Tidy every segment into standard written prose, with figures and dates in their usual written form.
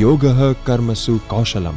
Yogah Karmasu Kaushalam.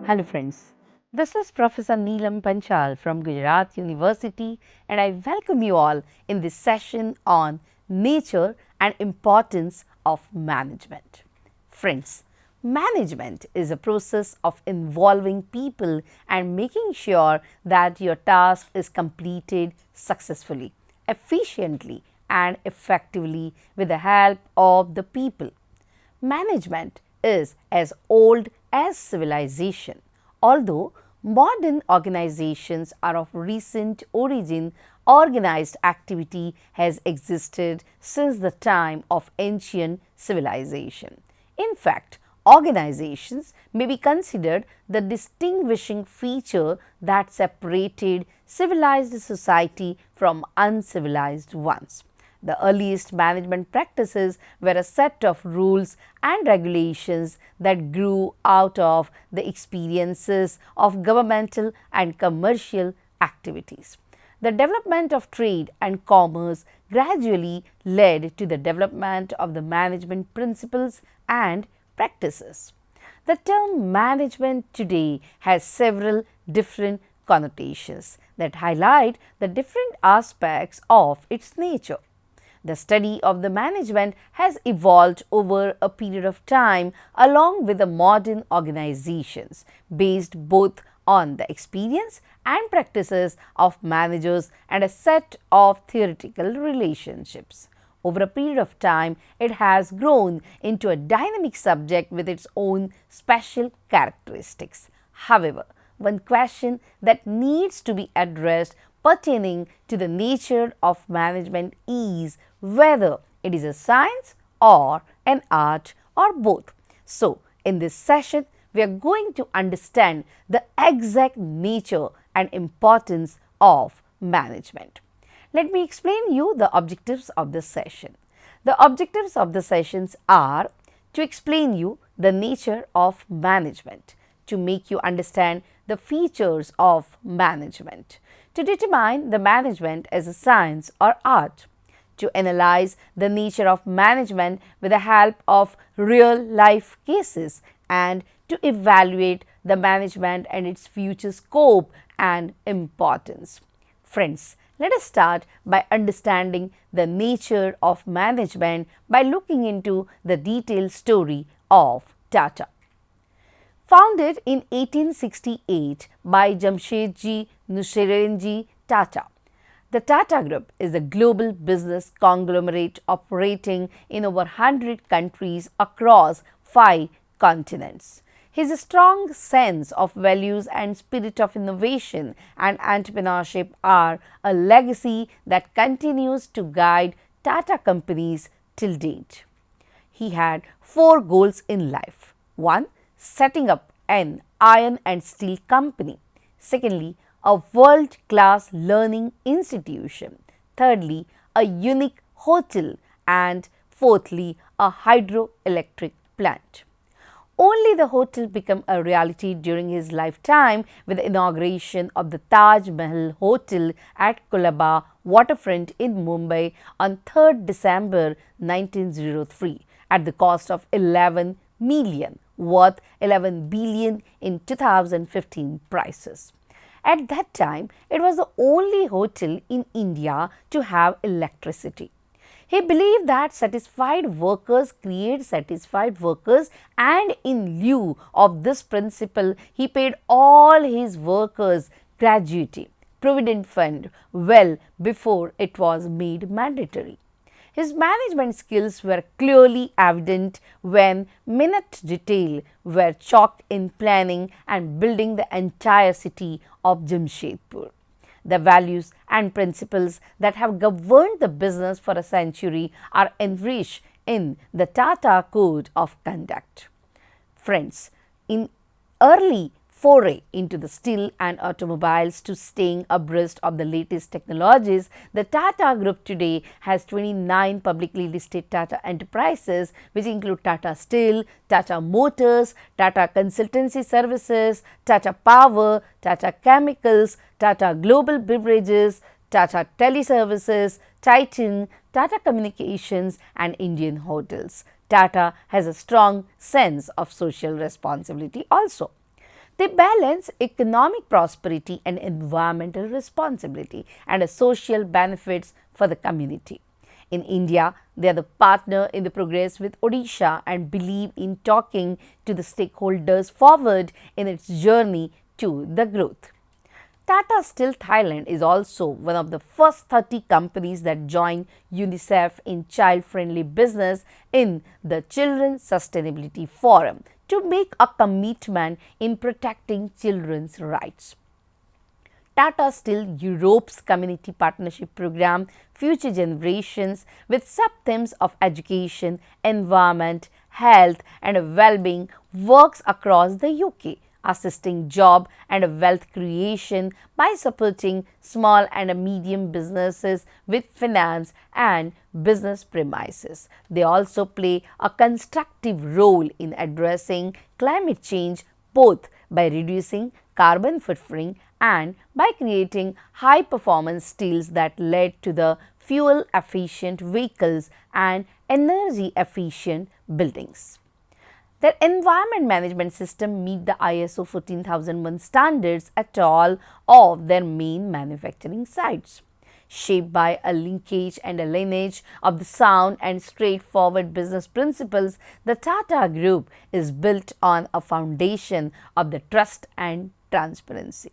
Hello friends, this is Professor Neelam Panchal from Gujarat University and I welcome you all in this session on nature and importance of management. Friends, management is a process of involving people and making sure that your task is completed successfully, efficiently and effectively with the help of the people. Management is as old as civilization. Although modern organizations are of recent origin, organized activity has existed since the time of ancient civilization. In fact, organizations may be considered the distinguishing feature that separated civilized society from uncivilized ones. The earliest management practices were a set of rules and regulations that grew out of the experiences of governmental and commercial activities. The development of trade and commerce gradually led to the development of the management principles and practices. The term management today has several different connotations that highlight the different aspects of its nature. The study of the management has evolved over a period of time along with the modern organizations based both on the experience and practices of managers and a set of theoretical relationships. Over a period of time, it has grown into a dynamic subject with its own special characteristics. However, one question that needs to be addressed pertaining to the nature of management is whether it is a science or an art or both. So, in this session, we are going to understand the exact nature and importance of management. Let me explain you the objectives of this session. The objectives of the sessions are to explain you the nature of management, to make you understand the features of management, to determine the management as a science or art, to analyze the nature of management with the help of real life cases, and to evaluate the management and its future scope and importance. Friends, let us start by understanding the nature of management by looking into the detailed story of Tata. Founded in 1868 by Jamshedji Nusrenji Tata, the Tata Group is a global business conglomerate operating in over 100 countries across 5 continents. His strong sense of values and spirit of innovation and entrepreneurship are a legacy that continues to guide Tata companies till date. He had 4 goals in life. 1. Setting up an iron and steel company. Secondly, a world-class learning institution. Thirdly, a unique hotel. And fourthly, a hydroelectric plant. Only the hotel became a reality during his lifetime with the inauguration of the Taj Mahal Hotel at Colaba waterfront in Mumbai on 3rd December 1903 at the cost of 11 million, worth 11 billion in 2015 prices. At that time, it was the only hotel in India to have electricity. He believed that satisfied workers create satisfied workers, and in lieu of this principle, he paid all his workers gratuity, provident fund, well before it was made mandatory. His management skills were clearly evident when minute detail were chalked in planning and building the entire city of Jamshedpur. The values and principles that have governed the business for a century are enriched in the Tata Code of Conduct. Friends, in early foray into the steel and automobiles to staying abreast of the latest technologies, the Tata Group today has 29 publicly listed Tata enterprises, which include Tata Steel, Tata Motors, Tata Consultancy Services, Tata Power, Tata Chemicals, Tata Global Beverages, Tata Teleservices, Titan, Tata Communications and Indian Hotels. Tata has a strong sense of social responsibility also. They balance economic prosperity and environmental responsibility and social benefits for the community. In India, they are the partner in the progress with Odisha and believe in talking to the stakeholders forward in its journey to the growth. Tata Steel Thailand is also one of the first 30 companies that joined UNICEF in child-friendly business in the Children's Sustainability Forum to make a commitment in protecting children's rights. Tata Steel Europe's Community Partnership Program Future Generations with sub-themes of education, environment, health and well-being works across the UK, assisting job and wealth creation by supporting small and medium businesses with finance and business premises. They also play a constructive role in addressing climate change both by reducing carbon footprint and by creating high performance steels that led to the fuel efficient vehicles and energy efficient buildings. Their environment management system meet the ISO 14001 standards at all of their main manufacturing sites. Shaped by a linkage and a lineage of the sound and straightforward business principles, the Tata Group is built on a foundation of the trust and transparency.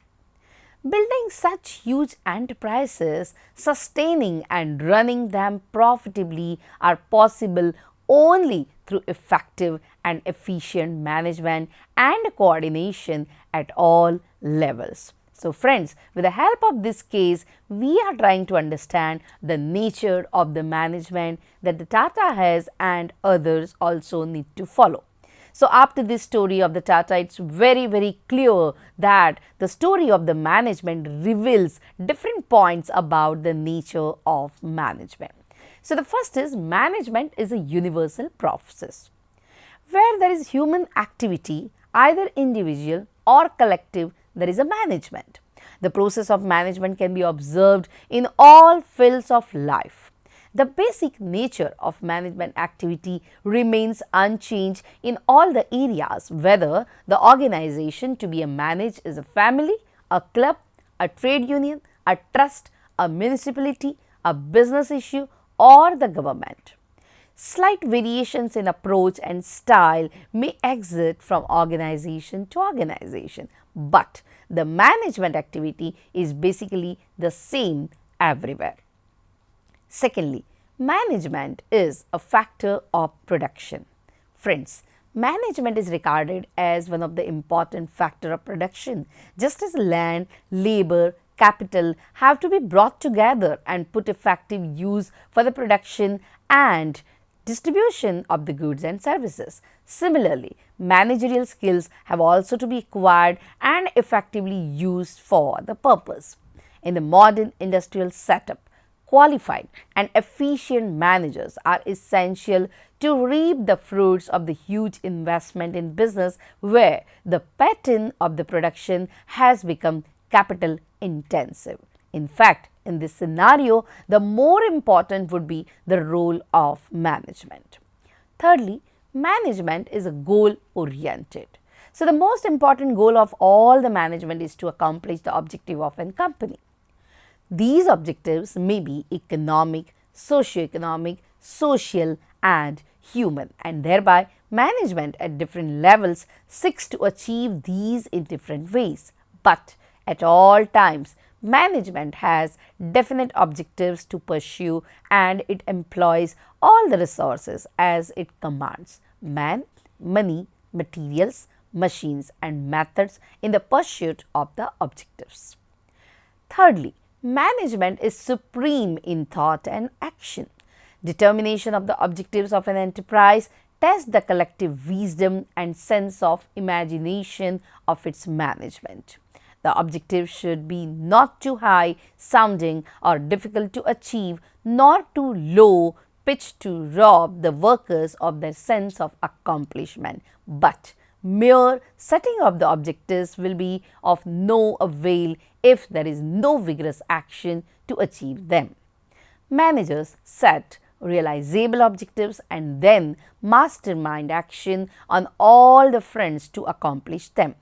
Building such huge enterprises, sustaining and running them profitably are possible only through effective and efficient management and coordination at all levels. So friends, with the help of this case, we are trying to understand the nature of the management that the Tata has and others also need to follow. So after this story of the Tata, it's very clear that the story of the management reveals different points about the nature of management. So the first is management is a universal process. Where there is human activity, either individual or collective, there is a management. The process of management can be observed in all fields of life. The basic nature of management activity remains unchanged in all the areas, whether the organization to be managed is a family, a club, a trade union, a trust, a municipality, a business issue or the government. Slight variations in approach and style may exist from organization to organization, but the management activity is basically the same everywhere. Secondly, management is a factor of production. Friends, management is regarded as one of the important factors of production. Just as land, labor, capital have to be brought together and put effective use for the production and distribution of the goods and services. Similarly, managerial skills have also to be acquired and effectively used for the purpose. In the modern industrial setup, qualified and efficient managers are essential to reap the fruits of the huge investment in business where the pattern of the production has become capital intensive. In fact, in this scenario, the more important would be the role of management. Thirdly, management is a goal oriented. So, the most important goal of all the management is to accomplish the objective of a company. These objectives may be economic, socio-economic, social and human, and thereby management at different levels seeks to achieve these in different ways. But at all times, management has definite objectives to pursue and it employs all the resources as it commands: man, money, materials, machines and methods in the pursuit of the objectives. Thirdly, management is supreme in thought and action. Determination of the objectives of an enterprise test the collective wisdom and sense of imagination of its management. The objective should be not too high sounding or difficult to achieve, nor too low pitched to rob the workers of their sense of accomplishment, but mere setting of the objectives will be of no avail if there is no vigorous action to achieve them. Managers set realizable objectives and then mastermind action on all the fronts to accomplish them.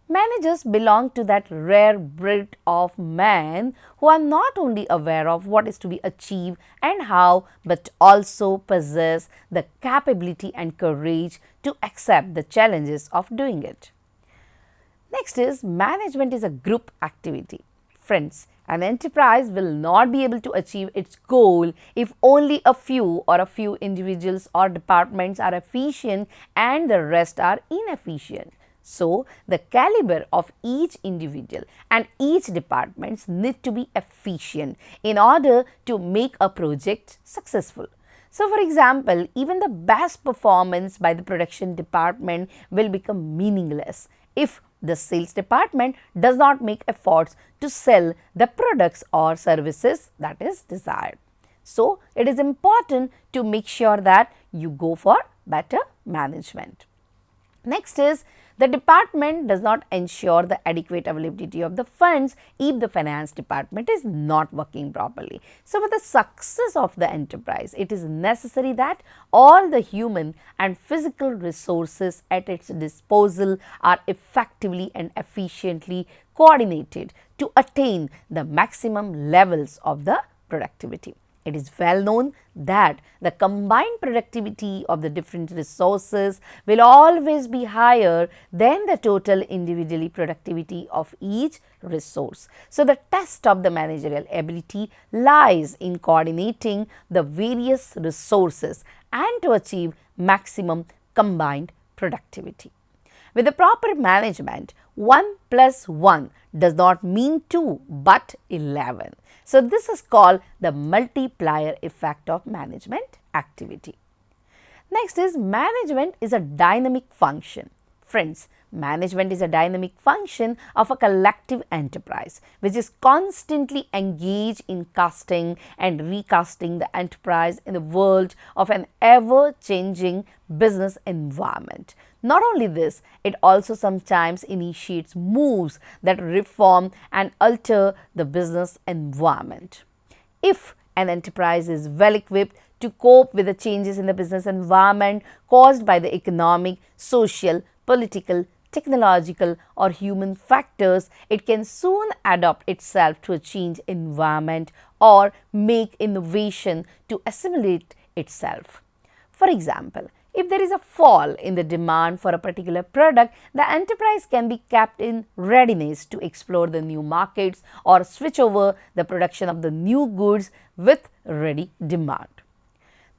Managers belong to that rare breed of men who are not only aware of what is to be achieved and how, but also possess the capability and courage to accept the challenges of doing it. Next is management is a group activity. Friends, an enterprise will not be able to achieve its goal if only a few individuals or departments are efficient and the rest are inefficient. So, the caliber of each individual and each department need to be efficient in order to make a project successful. So, for example, even the best performance by the production department will become meaningless if the sales department does not make efforts to sell the products or services that is desired. So, it is important to make sure that you go for better management. Next is the department does not ensure the adequate availability of the funds if the finance department is not working properly. So, for the success of the enterprise, it is necessary that all the human and physical resources at its disposal are effectively and efficiently coordinated to attain the maximum levels of the productivity. It is well known that the combined productivity of the different resources will always be higher than the total individually productivity of each resource. So, the test of the managerial ability lies in coordinating the various resources and to achieve maximum combined productivity. With the proper management, 1 plus 1 does not mean 2 but 11. So, this is called the multiplier effect of management activity. Next is management is a dynamic function. Friends, management is a dynamic function of a collective enterprise which is constantly engaged in casting and recasting the enterprise in the world of an ever-changing business environment. Not only this, it also sometimes initiates moves that reform and alter the business environment. If an enterprise is well equipped to cope with the changes in the business environment caused by the economic, social, political, technological or human factors, it can soon adapt itself to a changed environment or make innovation to assimilate itself. For example, if there is a fall in the demand for a particular product, the enterprise can be kept in readiness to explore the new markets or switch over the production of the new goods with ready demand.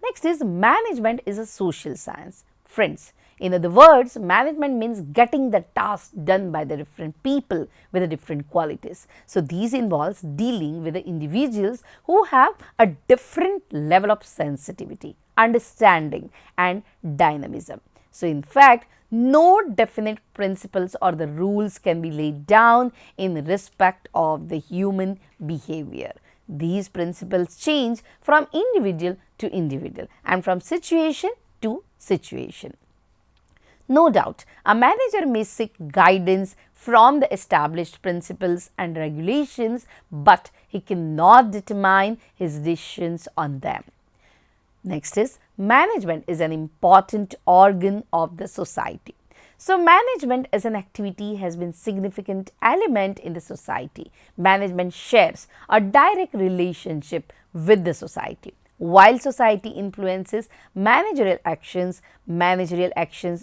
Next is management is a social science. Friends, in other words, management means getting the task done by the different people with the different qualities. So, these involves dealing with the individuals who have a different level of sensitivity, understanding and dynamism. So, in fact, no definite principles or the rules can be laid down in respect of the human behavior. These principles change from individual to individual and from situation to situation. No doubt, a manager may seek guidance from the established principles and regulations, but he cannot determine his decisions on them. Next is management is an important organ of the society. So, management as an activity has been significant element in the society. Management shares a direct relationship with the society. While society influences managerial actions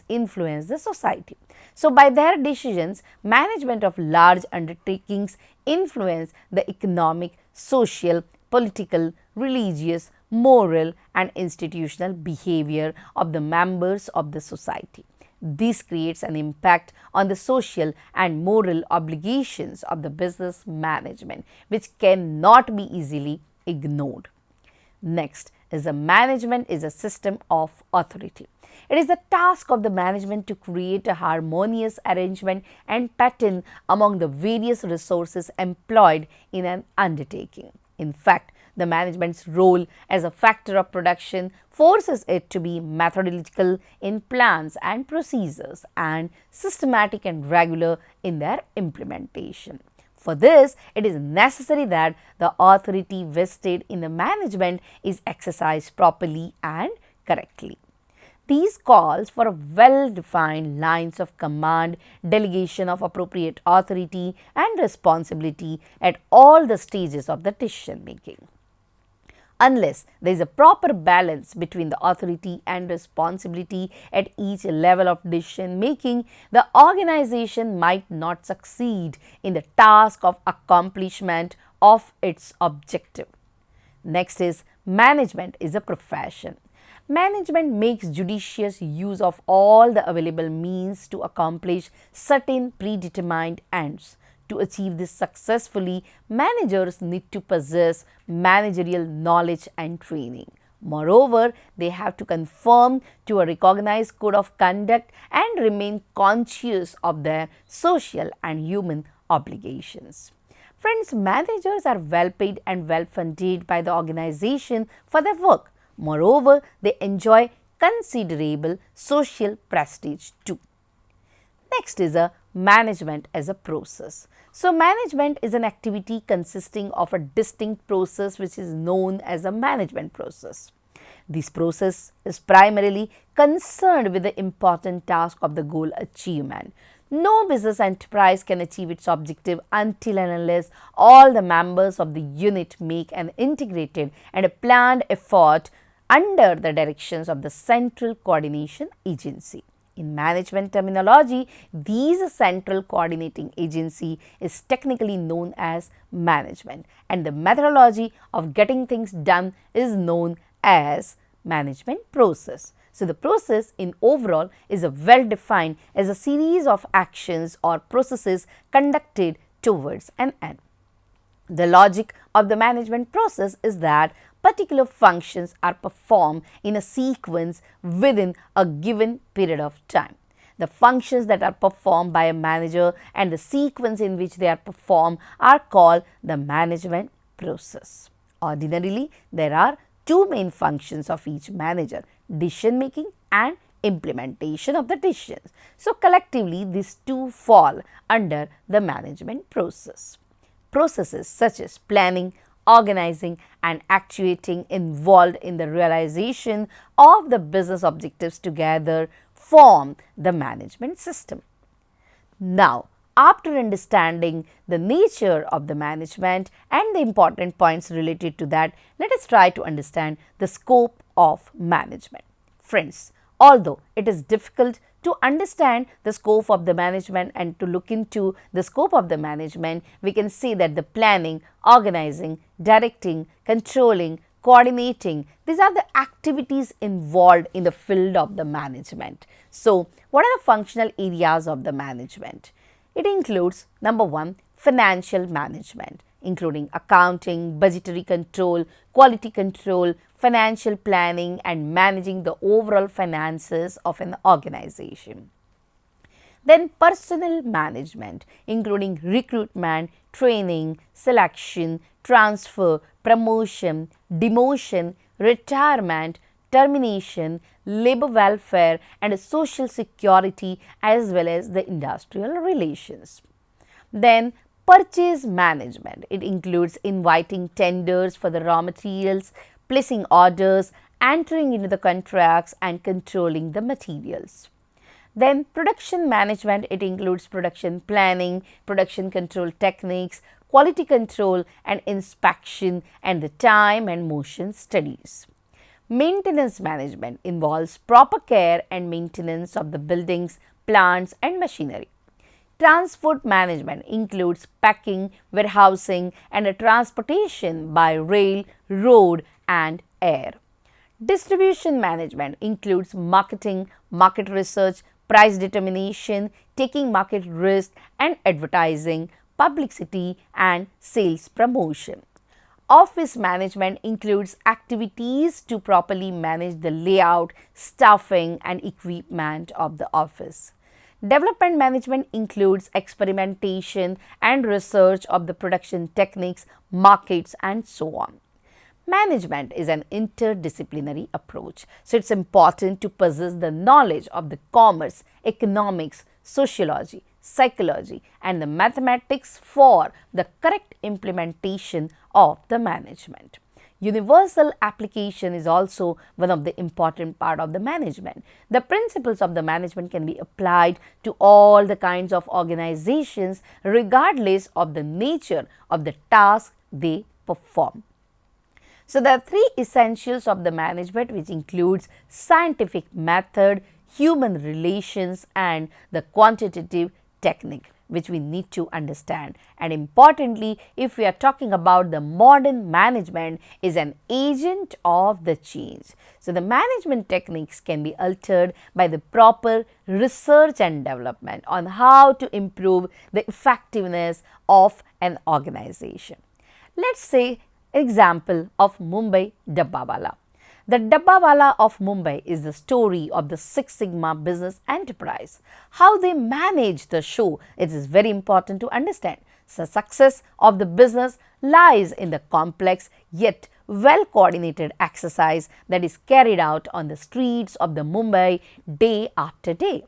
influence the society. So, by their decisions, management of large undertakings influence the economic, social, political, religious, moral and institutional behavior of the members of the society. This creates an impact on the social and moral obligations of the business management, which cannot be easily ignored. Next is a management is a system of authority. It is the task of the management to create a harmonious arrangement and pattern among the various resources employed in an undertaking. In fact, the management's role as a factor of production forces it to be methodological in plans and procedures and systematic and regular in their implementation. For this, it is necessary that the authority vested in the management is exercised properly and correctly. These calls for well-defined lines of command, delegation of appropriate authority and responsibility at all the stages of the decision making. Unless there is a proper balance between the authority and responsibility at each level of decision making, the organization might not succeed in the task of accomplishment of its objective. Next is management is a profession. Management makes judicious use of all the available means to accomplish certain predetermined ends. To achieve this successfully, managers need to possess managerial knowledge and training. Moreover, they have to conform to a recognized code of conduct and remain conscious of their social and human obligations. Friends, managers are well paid and well funded by the organization for their work. Moreover, they enjoy considerable social prestige too. Next is a management as a process. So, management is an activity consisting of a distinct process which is known as a management process. This process is primarily concerned with the important task of the goal achievement. No business enterprise can achieve its objective until and unless all the members of the unit make an integrated and a planned effort under the directions of the central coordination agency. In management terminology, this central coordinating agency is technically known as management, and the methodology of getting things done is known as management process. So, the process in overall is a well defined as a series of actions or processes conducted towards an end. The logic of the management process is that particular functions are performed in a sequence within a given period of time. The functions that are performed by a manager and the sequence in which they are performed are called the management process. Ordinarily, there are two main functions of each manager: decision making and implementation of the decisions. So, collectively these two fall under the management process. Processes such as planning, organizing and actuating involved in the realization of the business objectives together form the management system. Now, after understanding the nature of the management and the important points related to that, let us try to understand the scope of management. Friends, although it is difficult to understand the scope of the management and to look into the scope of the management, we can say that the planning, organizing, directing, controlling, coordinating, these are the activities involved in the field of the management. So, what are the functional areas of the management? It includes number one, financial management, including accounting, budgetary control, quality control, financial planning and managing the overall finances of an organization. Then personnel management, including recruitment, training, selection, transfer, promotion, demotion, retirement, termination, labor welfare and social security as well as the industrial relations. Then purchase management, it includes inviting tenders for the raw materials, placing orders, entering into the contracts and controlling the materials. Then production management, it includes production planning, production control techniques, quality control and inspection and the time and motion studies. Maintenance management involves proper care and maintenance of the buildings, plants and machinery. Transport management includes packing, warehousing and a transportation by rail, road and air. Distribution management includes marketing, market research, price determination, taking market risk and advertising, publicity and sales promotion. Office management includes activities to properly manage the layout, staffing and equipment of the office. Development management includes experimentation and research of the production techniques, markets and so on. Management is an interdisciplinary approach, so it's important to possess the knowledge of the commerce, economics, sociology, psychology and the mathematics for the correct implementation of the management. Universal application is also one of the important part of the management. The principles of the management can be applied to all the kinds of organizations regardless of the nature of the task they perform. So, there are three essentials of the management, which includes scientific method, human relations and the quantitative technique, which we need to understand. And importantly, if we are talking about the modern management is an agent of the change. So, the management techniques can be altered by the proper research and development on how to improve the effectiveness of an organization. Let's say example of Mumbai Dabbawala. The Dabbawala of Mumbai is the story of the Six Sigma business enterprise. How they manage the show, it is very important to understand. The success of the business lies in the complex yet well coordinated exercise that is carried out on the streets of the Mumbai day after day.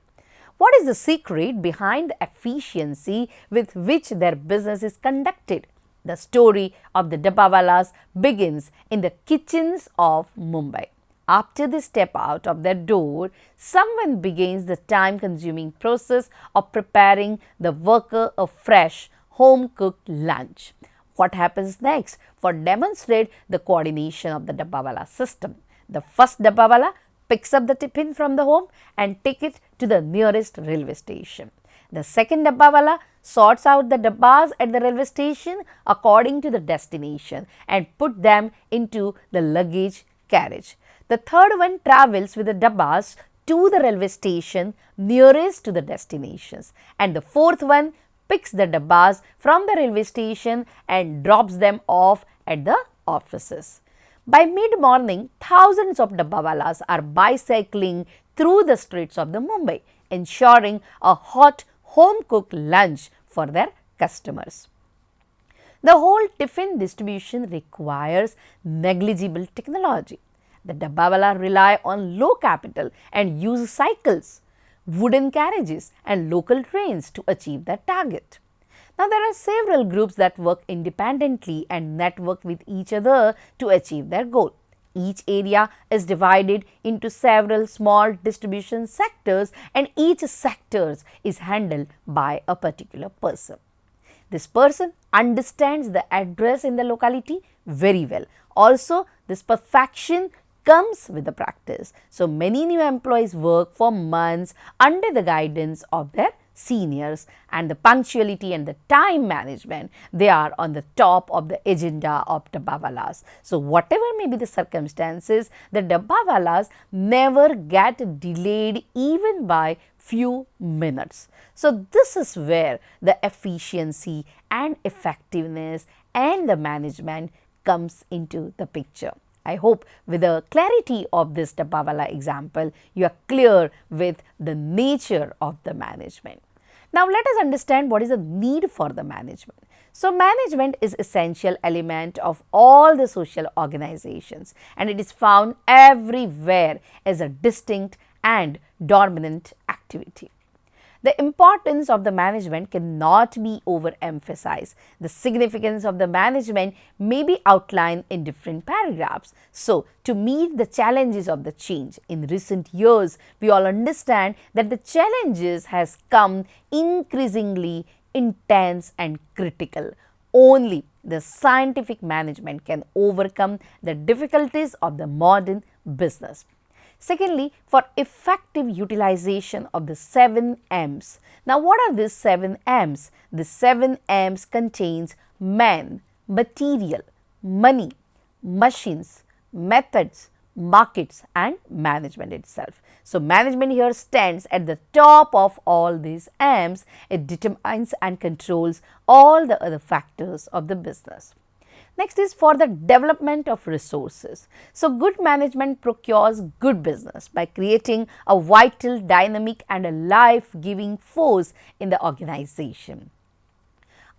What is the secret behind the efficiency with which their business is conducted? The story of the Dabbawalas begins in the kitchens of Mumbai. After they step out of their door, someone begins the time-consuming process of preparing the worker a fresh, home-cooked lunch. What happens next? For demonstrate the coordination of the Dabbawala system. The first Dabbawala picks up the tiffin from the home and take it to the nearest railway station. The second Dabbawala sorts out the dabbas at the railway station according to the destination and put them into the luggage carriage. The third one travels with the dabbas to the railway station nearest to the destinations, and the fourth one picks the dabbas from the railway station and drops them off at the offices. By mid-morning, thousands of dabbawalas are bicycling through the streets of the Mumbai, ensuring a hot home-cooked lunch for their customers. The whole tiffin distribution requires negligible technology. The Dabbawala rely on low capital and use cycles, wooden carriages and local trains to achieve their target. Now, there are several groups that work independently and network with each other to achieve their goal. Each area is divided into several small distribution sectors and each sector is handled by a particular person. This person understands the address in the locality very well. Also, this perfection comes with the practice. So, many new employees work for months under the guidance of their seniors, and the punctuality and the time management, they are on the top of the agenda of Dabbawalas. So, whatever may be the circumstances, the Dabbawalas never get delayed even by few minutes. So, this is where the efficiency and effectiveness and the management comes into the picture. I hope with the clarity of this Dabbawala example, you are clear with the nature of the management. Now, let us understand what is the need for the management. So, management is essential element of all the social organizations and it is found everywhere as a distinct and dominant activity. The importance of the management cannot be overemphasized. The significance of the management may be outlined in different paragraphs. So, to meet the challenges of the change in recent years, we all understand that the challenges has come increasingly intense and critical. Only the scientific management can overcome the difficulties of the modern business. Secondly, for effective utilization of the 7 M's. Now, what are these 7 M's? The 7 M's contains man, material, money, machines, methods, markets and management itself. So, management here stands at the top of all these M's. It determines and controls all the other factors of the business. Next is for the development of resources. So, good management procures good business by creating a vital, dynamic and a life-giving force in the organization.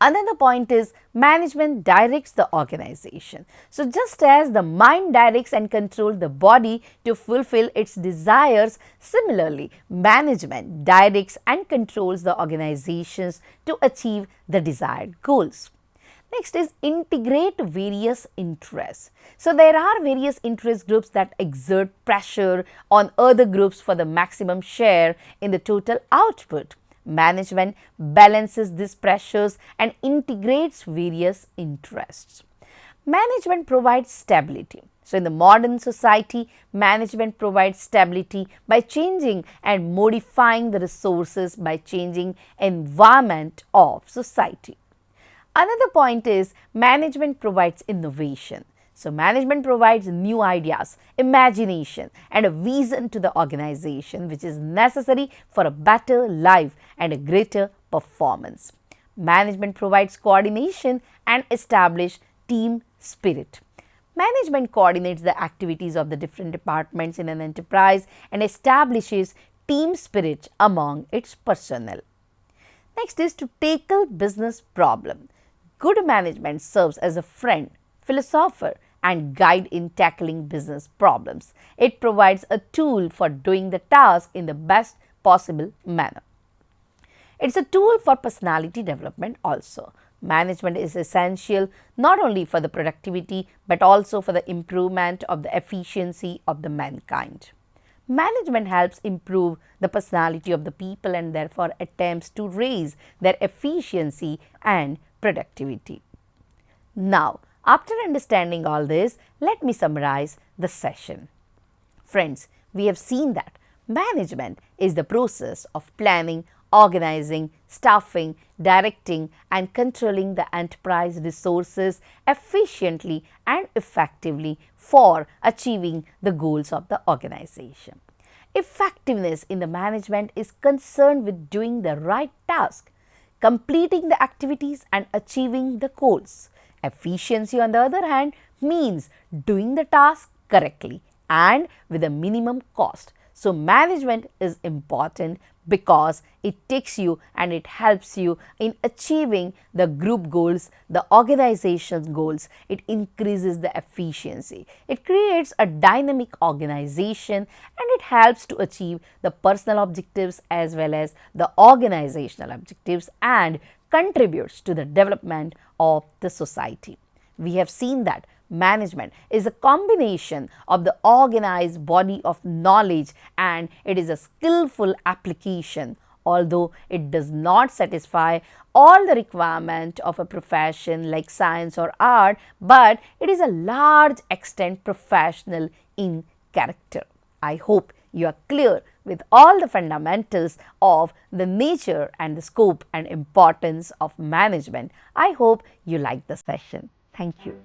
Another point is management directs the organization. So, just as the mind directs and controls the body to fulfill its desires, similarly, management directs and controls the organizations to achieve the desired goals. Next is integrate various interests. So, there are various interest groups that exert pressure on other groups for the maximum share in the total output. Management balances these pressures and integrates various interests. Management provides stability. So, in the modern society, management provides stability by changing and modifying the resources by changing environment of society. Another point is management provides innovation. So, management provides new ideas, imagination and a vision to the organization which is necessary for a better life and a greater performance. Management provides coordination and establish team spirit. Management coordinates the activities of the different departments in an enterprise and establishes team spirit among its personnel. Next is to tackle business problem. Good management serves as a friend, philosopher and guide in tackling business problems. It provides a tool for doing the task in the best possible manner. It's a tool for personality development also. Management is essential not only for the productivity but also for the improvement of the efficiency of the mankind. Management helps improve the personality of the people and therefore attempts to raise their efficiency and productivity. Now, after understanding all this, let me summarize the session. Friends, we have seen that management is the process of planning, organizing, staffing, directing and controlling the enterprise resources efficiently and effectively for achieving the goals of the organization. Effectiveness in the management is concerned with doing the right task, completing the activities and achieving the goals. Efficiency on the other hand means doing the task correctly and with a minimum cost. So, management is important because it takes you and it helps you in achieving the group goals, the organization's goals. It increases the efficiency. It creates a dynamic organization and it helps to achieve the personal objectives as well as the organizational objectives and contributes to the development of the society. We have seen that management is a combination of the organized body of knowledge and it is a skillful application. Although it does not satisfy all the requirement of a profession like science or art, but it is a large extent professional in character. I hope you are clear with all the fundamentals of the nature and the scope and importance of management. I hope you like the session. Thank you.